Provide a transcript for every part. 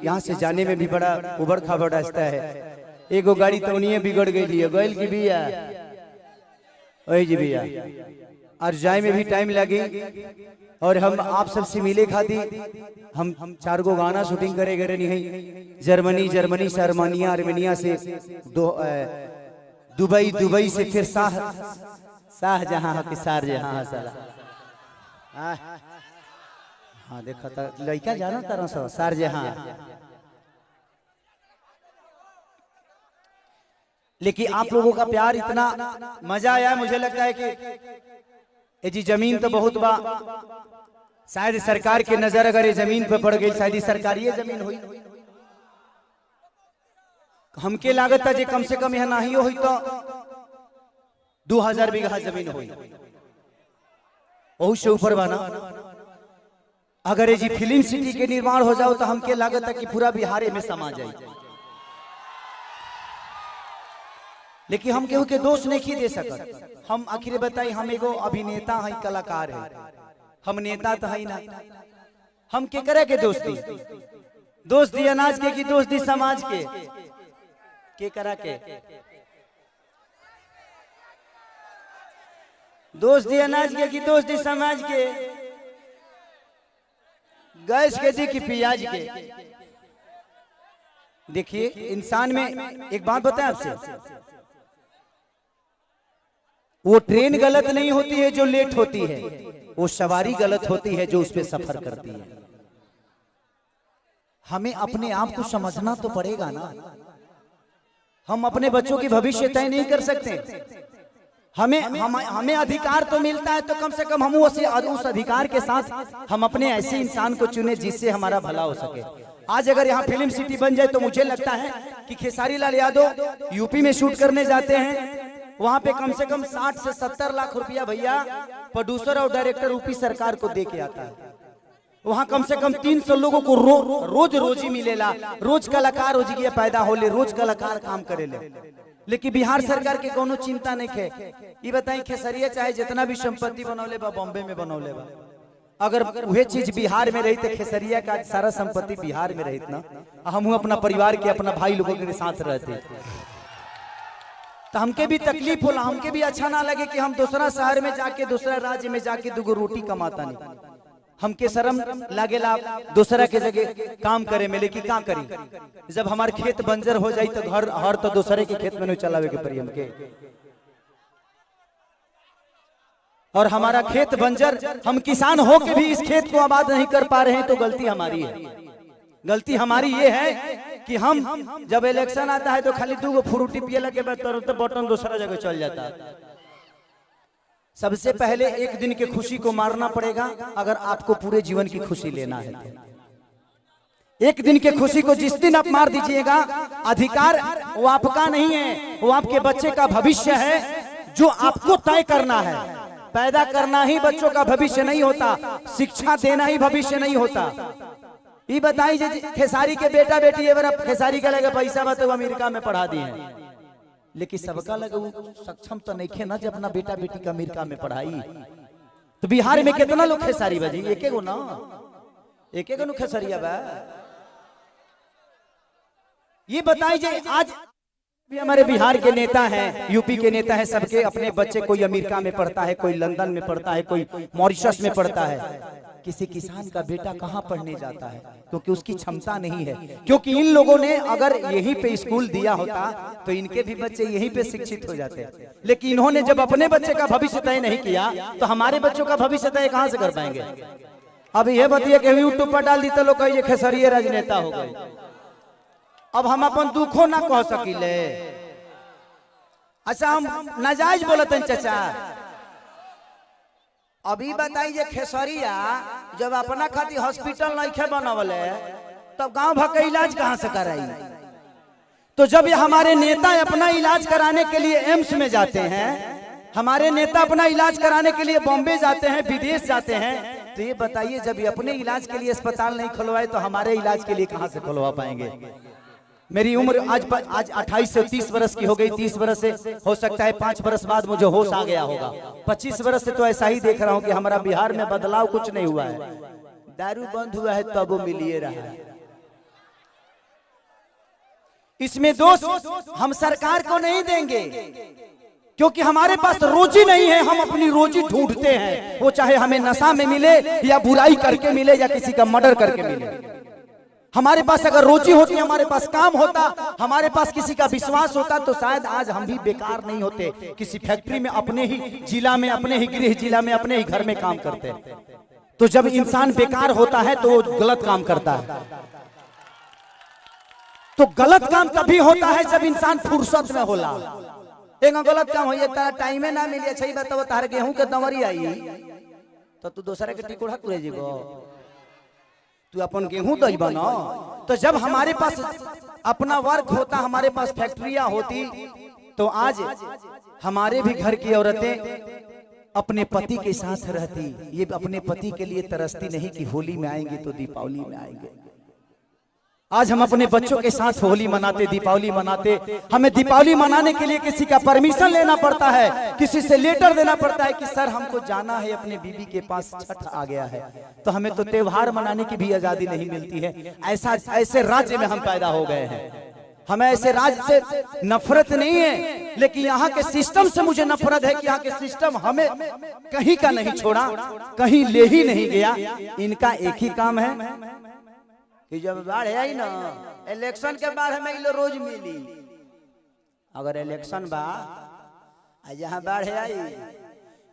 यहाँ से जाने में भी बड़ा उबड़ खाबड़ रास्ता है। एगो गाड़ी तो उन्हीं बिगड़ गई है, गैल की भैया वही जी भैया, और जाए में भी टाइम लगी। और हम आप सबसे मिले खाती हम 4 गो गाना शूटिंग करे गए नहीं, जर्मनी से आर्मेनिया से दुबई से फिर शाहजहां के शारजहां साला। हाँ देखा था लड़का जाना तरह से शारजहां। लेकिन आप लोगों का प्यार इतना मजा आया, मुझे लगता है कि जी जमीन तो बहुत बा, शायद सरकार की नजर अगर ये जमीन पे पड़ गई, शायद सरकारी जमीन हुई। हमके लागत है जे कम से कम यह नहीं हुई तो 2000 बीघा जमीन हुई, बहुत से ऊपर बना। अगर ये जी फिल्म सिटी के निर्माण हो जाओ तो हमके लागत है कि पूरा बिहार में समा जाए। लेकिन हम केहू के दोष नहीं दे सकत। हम आखिर बताई, हम एगो अभिनेता है, कलाकार है, हम नेता तो है ना। हम के करे के दोस्त दी अनाज के, की दोस्त दी समाज के करा के दोस्त दी अनाज के, की दोस्त दी समाज के, गैस के दी की प्याज के। देखिए इंसान में एक बात बताएं आपसे, वो ट्रेन गलत नहीं होती है जो लेट होती है, वो सवारी गलत होती है जो उस पे सफर करती है। हमें अपने आप को समझना तो पड़ेगा ना। हम अपने बच्चों की भविष्य तय नहीं कर सकते। हमें अधिकार तो मिलता है, तो कम से कम हम उस अधिकार के साथ हम अपने ऐसे इंसान को चुने जिससे हमारा भला हो सके। आज अगर यहाँ फिल्म सिटी बन जाए तो मुझे लगता है कि खेसारी लाल यादव यूपी में शूट करने जाते हैं, वहां पे कम से कम 60 से 70 लाख रुपया भैया प्रोड्यूसर और डायरेक्टर यूपी सरकार को दे के आता है। वहां कम से कम 300 लोगों को रोजी मिलेला, रोज कलाकार रोजी पैदा होले, रोज कलाकार काम करेले। लेकिन बिहार सरकार के कोनो चिंता नहीं है। ये बताई खेसरिया चाहे जितना भी संपत्ति बनौले बा बॉम्बे में बनौले बा, अगर वह चीज बिहार में रही तो खेसरिया का सारा संपत्ति बिहार में रही ना, हम अपना परिवार के अपना भाई लोगों के साथ रहते तो हमके भी तकलीफ होला, हमके भी अच्छा ना लगे कि हम दूसरा शहर में जाके दूसरा राज्य में जाके 2 रोटी कमाता नहीं। हमके शर्म लागेला दूसरा के जगह काम करे में, लेकिन क्या करी जब हमारे खेत बंजर हो जाए तो घर हर तो दूसरे के खेत में नहीं चलावे के पड़ी हमके। और हमारा खेत बंजर, हम किसान हो के भी इस खेत को आबाद नहीं कर पा रहे हैं, तो गलती हमारी है। गलती हमारी ये है कि हम जब इलेक्शन आता है तो खाली 2 फ्रूटी पियला के बाद तुरंत बटन दूसरा जगह चल जाता है। सबसे पहले एक दिन की खुशी को मारना पड़ेगा अगर आपको पूरे जीवन की खुशी लेना है तो। एक दिन की खुशी को जिस दिन आप मार दीजिएगा, अधिकार वो आपका नहीं है, वो आपके बच्चे का भविष्य है जो आपको तय करना है। पैदा करना ही बच्चों का भविष्य नहीं होता, शिक्षा देना ही भविष्य नहीं होता। ये बताई खेसारी के बेटा बेटी खेसारी का लगे पैसा बा तो अमेरिका में पढ़ा दिए हैं, लेकिन सबका लगे वो सक्षम तो नहीं खे ना जब अपना बेटा बेटी का अमेरिका में पढ़ाई। तो बिहार में कितना लोग खेसारी बजी, एक गो ना, एक खेसरिया बा। ये बताइए आज भी हमारे बिहार के नेता हैं, यूपी के नेता हैं, सबके अपने बच्चे कोई अमेरिका में पढ़ता है, कोई लंदन में पढ़ता है, कोई मॉरिशस में पढ़ता है। किसी किसान का बेटा कहाँ पढ़ने जाता है? क्योंकि उसकी क्षमता नहीं है। क्योंकि इन लोगों ने अगर यहीं पे स्कूल दिया होता तो इनके भी बच्चे यहीं पे शिक्षित हो जाते। लेकिन इन्होंने जब अपने बच्चे का भविष्य तय नहीं किया तो हमारे बच्चों का भविष्य तय कहाँ से कर पाएंगे? अब ये बताइए कि यूट्यूब पर डाल दी तो लोग कहिए खेसरिया राजनेता हो गए। अब हम अपन दुखों ना कह सकीले। अच्छा हम नाजायज बोलते हैं चाचा। अभी बताइए खेसरिया जब अपना खातिर हॉस्पिटल नहीं बनवले तब गांव भर का इलाज कहां से कराई? तो जब ये हमारे नेता अपना इलाज कराने के लिए एम्स में जाते हैं, हमारे नेता अपना इलाज कराने के लिए बॉम्बे जाते हैं, विदेश जाते हैं, तो ये बताइए जब ये अपने इलाज के लिए अस्पताल नहीं खुलवाए तो हमारे इलाज के लिए कहां से खुलवा पाएंगे? मेरी उम्र आज 28 से 30 वर्ष की हो गई। 30 वर्ष से हो सकता है 5 वर्ष बाद मुझे होश आ गया होगा। 25 वर्ष से तो ऐसा ही देख रहा हूं कि हमारा बिहार में बदलाव कुछ नहीं हुआ है। दारू बंद हुआ है तब वो मिलिए रहा है। इसमें दोष हम सरकार को नहीं देंगे, क्योंकि हमारे पास रोजी नहीं है, हम अपनी रोजी ढूंढते हैं, वो चाहे हमें नशा में मिले या बुराई करके मिले या किसी का मर्डर करके मिले। हमारे पास अगर रोजी होती, हमारे पास काम होता, हमारे पास किसी का विश्वास होता, तो शायद आज हम भी बेकार नहीं होते, किसी फैक्ट्री में अपने ही जिला में, अपने ही गृह जिला में, अपने ही घर में काम करते। तो जब इंसान बेकार होता है तो वो गलत काम करता है। तो गलत काम तभी होता है जब इंसान फुर्सत में होला। एक गलत काम हो तारा टाइमे ना मिली, अच्छा ही बताओ तार गेहूं के दवरी आई तो तू दूसरे के टिकोड़ा तुरे जीवो, तू अपन गेहूं दई बना। तो जब हमारे पास अपना वर्क होता, हमारे पास फैक्ट्रियां होती, तो आज हमारे भी घर की औरतें अपने पति के साथ रहती। ये अपने पति के लिए तरसती नहीं कि होली में आएंगे तो दीपावली में आएंगे। आज हम अपने बच्चों के साथ होली मनाते, दीपावली मनाते। हमें दीपावली मनाने के लिए किसी का परमिशन लेना पड़ता है, किसी से लेटर देना पड़ता है कि सर हमको जाना है, अपने बीबी के पास छठ आ गया है। तो हमें तो त्योहार मनाने की भी आजादी नहीं मिलती है। ऐसे राज्य में हम पैदा हो गए हैं। हमें ऐसे राज्य से नफरत नहीं है, लेकिन यहाँ के सिस्टम से मुझे नफरत है कि यहाँ के सिस्टम हमें कहीं का नहीं छोड़ा, कहीं ले ही नहीं गया। इनका एक ही काम है कि जब बाढ़ आई ना, इलेक्शन के बाद हमें लो रोज मिली। अगर इलेक्शन बा जहाँ बाढ़ आई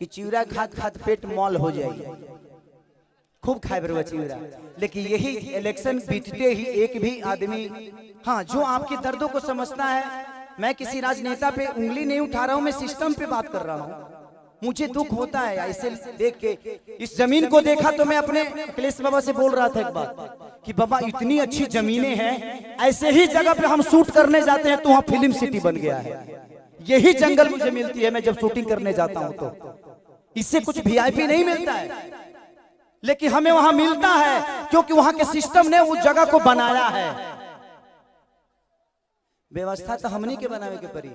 कि चिवड़ा खात खात पेट मॉल हो जाए, खूब खाए बरवा चिवड़ा। लेकिन यही इलेक्शन बीतते ही एक भी आदमी, हाँ, जो आपके दर्दों को समझता है। मैं किसी राजनेता पे उंगली नहीं उठा रहा हूँ, मैं सिस्टम पे बात कर रहा हूँ। मुझे दुख होता है ऐसे देख के। इस जमीन को देखा तो मैं अपने अखिलेश बाबा से बोल रहा था एक बात कि बाबा इतनी अच्छी जमीनें हैं, ऐसे ही जगह पे हम शूट करने जाते हैं तो वहाँ फिल्म सिटी बन गया है। यही जंगल मुझे मिलती है मैं जब शूटिंग करने जाता हूँ, तो इससे कुछ वीआईपी नहीं मिलता है, लेकिन हमें वहां मिलता है क्योंकि वहां के सिस्टम ने उस जगह को बनाया है। व्यवस्था तो हमनी के बनावे के पड़ी।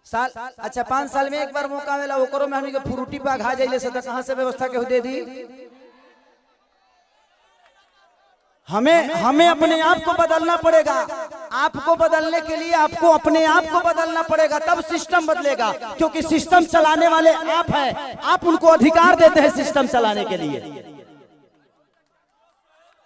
साल अच्छा 5 साल में एक बार मौका मिला, वो करो में हमनी के फ्रूटी पे घा जाइले से तो कहां से व्यवस्था के दे दी। हमें अपने आप को बदलना पड़ेगा। आपको बदलने के लिए आपको अपने आप को बदलना पड़ेगा, तब सिस्टम बदलेगा। क्योंकि सिस्टम चलाने वाले आप हैं, आप उनको अधिकार देते हैं सिस्टम चलाने के लिए।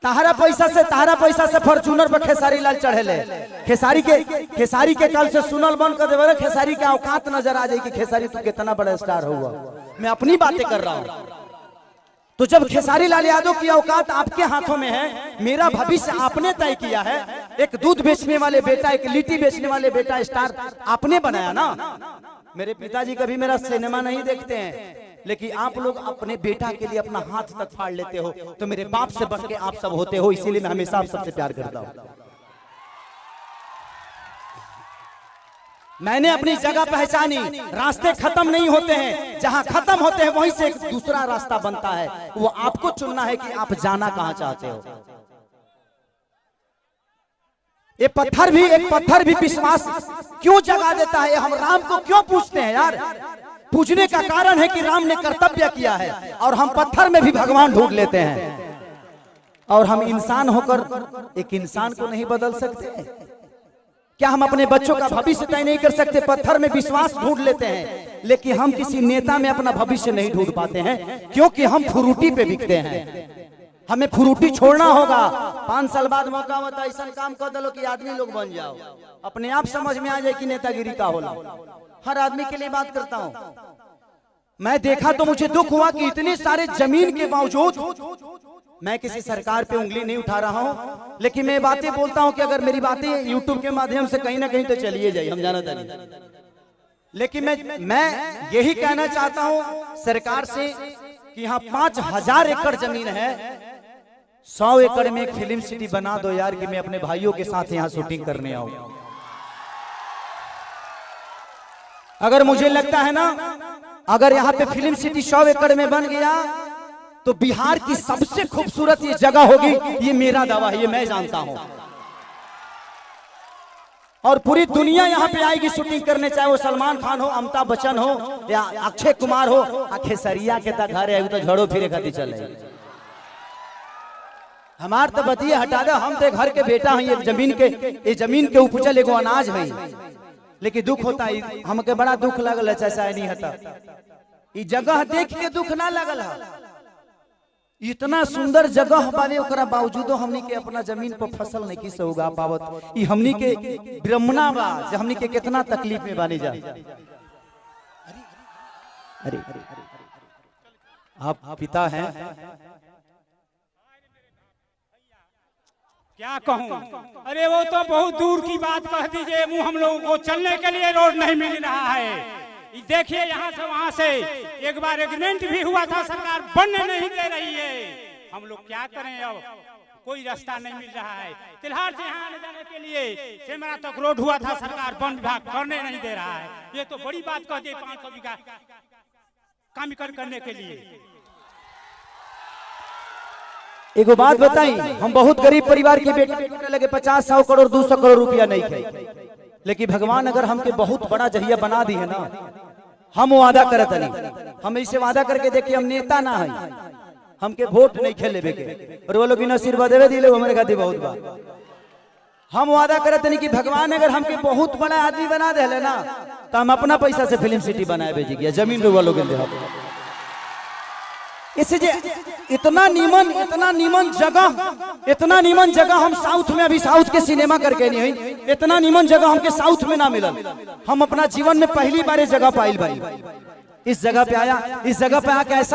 तारा पैसा से फॉर्च्यूनर पर खेसारी लाल चढ़ेले। खेसारी के काल से सुनल बंद कर देवे। खेसारी के औकात नजर आ जाए कि खेसारी तू कितना बड़ा स्टार हुआ। मैं अपनी बातें कर रहा हूं। तो जब खेसारी लाल यादव की औकात आपके हाथों में है, मेरा भविष्य आपने तय किया है। एक दूध बेचने वाले बेटा, एक लिट्टी बेचने वाले बेटा स्टार आपने बनाया ना। मेरे पिताजी कभी मेरा सिनेमा नहीं देखते हैं, लेकिन आप लोग अपने बेटा के लिए अपना हाथ तक फाड़ लेते हो। तो मेरे बाप से बढ़ के आप सब होते हो, इसीलिए मैं हमेशा आप सबसे प्यार करता हूं। मैंने अपनी जगह पहचानी। रास्ते खत्म नहीं होते हैं, जहां खत्म होते हैं वहीं से एक दूसरा रास्ता बनता है। वो आपको चुनना है कि आप जाना कहां चाहते हो। एक पत्थर भी विश्वास क्यों जगा देता है। हम राम को क्यों पूछते हैं यार? पूछने का कारण है कि राम ने कर्तव्य किया है, और हम पत्थर में भी भगवान ढूंढ लेते हैं। और हम इंसान होकर एक इंसान को नहीं बदल सकते। क्या हम अपने बच्चों का भविष्य तय नहीं कर सकते? पत्थर में विश्वास ढूंढ लेते हैं, लेकिन हम किसी नेता में अपना भविष्य नहीं ढूंढ पाते हैं, क्योंकि हम फ्रूटी पे बिकते हैं। हमें फ्रूटी छोड़ना होगा। 5 साल बाद मौका होता, ऐसा काम कर दो कि आदमी लोग बन जाओ। अपने आप समझ में आ जाए कि नेतागिरी का होला। हर आदमी के लिए बात करता हूं। मैं देखा तो मुझे दुख हुआ कि इतने सारे जमीन के बावजूद, मैं किसी सरकार पे उंगली नहीं उठा रहा हूं, लेकिन मैं बातें बोलता हूं कि अगर मेरी बातें यूट्यूब के माध्यम से कहीं ना कहीं तो चलिए जाए, हम जाना था नहीं। लेकिन मैं यही कहना चाहता हूं सरकार से कि यहाँ 5000 एकड़ जमीन है, 100 एकड़ में एक फिल्म सिटी बना दो यार, कि मैं अपने भाइयों के साथ यहाँ शूटिंग करने आऊं। अगर मुझे लगता है ना, अगर यहाँ पे फिल्म सिटी 100 एकड़ में बन गया तो बिहार की सबसे खूबसूरत ये जगह होगी। ये मेरा दावा है, ये मैं जानता हूं। और पूरी दुनिया यहाँ पे आएगी शूटिंग करने, चाहे वो सलमान खान हो, अमिताभ बच्चन हो, या अक्षय कुमार हो। खेसरिया के घर है तो झड़ो फिरे खाती चले। हमार तो बतिया हटा दे, हम तो घर के बेटा हैं, ये जमीन के उपजल एगो अनाज है। लेकिन दुख होता है, हमके बड़ा दुख लगल है चाचा नहीं हता, ये जगह देख के दुख ना लगल है। इतना सुंदर जगह बावे ओकरा बावजूदो हमनी के अपना जमीन पर फसल नहीं किस उगा पावत। ई हमनी के ब्रह्मणा बा, जे हमनी के कितना तकलीफ में बानी जा। अरे आप पिता हैं, क्या कहूँ। अरे वो तो बहुत दूर की बात कह दीजिए, मुँह हम लोगों को चलने के लिए रोड नहीं मिल रहा है। देखिए यहाँ से वहाँ से एक बार एग्रीमेंट भी हुआ था, सरकार बनने नहीं दे रही है। हम लोग क्या करें, अब कोई रास्ता नहीं मिल रहा है। तिल्हार से यहाँ आने जाने के लिए सेमरा तक रोड हुआ था, सरकार वन विभाग करने नहीं दे रहा है। ये तो बड़ी बात कह दी, 500 बीघा काम करने के लिए। एगो बात बताई, हम बहुत गरीब परिवार के बेटे लगे 50-100 करोड़ 200 करोड़ रुपया नहीं थे, लेकिन भगवान अगर हमके बहुत बड़ा जहिया बना दी है ना, हम वादा करत नहीं। हम इसे वादा करके देखिए, हम नेता ना है, हमके वोट नहीं खेले के, और वो लोग इन आशीर्वाद देवे दिले हमारे खातिर बहुत बा। हम वादा करत नहीं कि भगवान अगर हमके बहुत बड़ा आदमी बना दे ना, तो हम अपना पैसा से फिल्म सिटी बनाए भेजी गया, जमीन लोग वालों के इससे इतना नीमन जगह हम साउथ में, अभी साउथ के सिनेमा करके नहीं है, इतना नीमन जगह हमके साउथ में ना मिलल। हम अपना जीवन में पहली बार इस जगह पाइल भाई, इस जगह पे आया, इस जगह पे आके ऐसा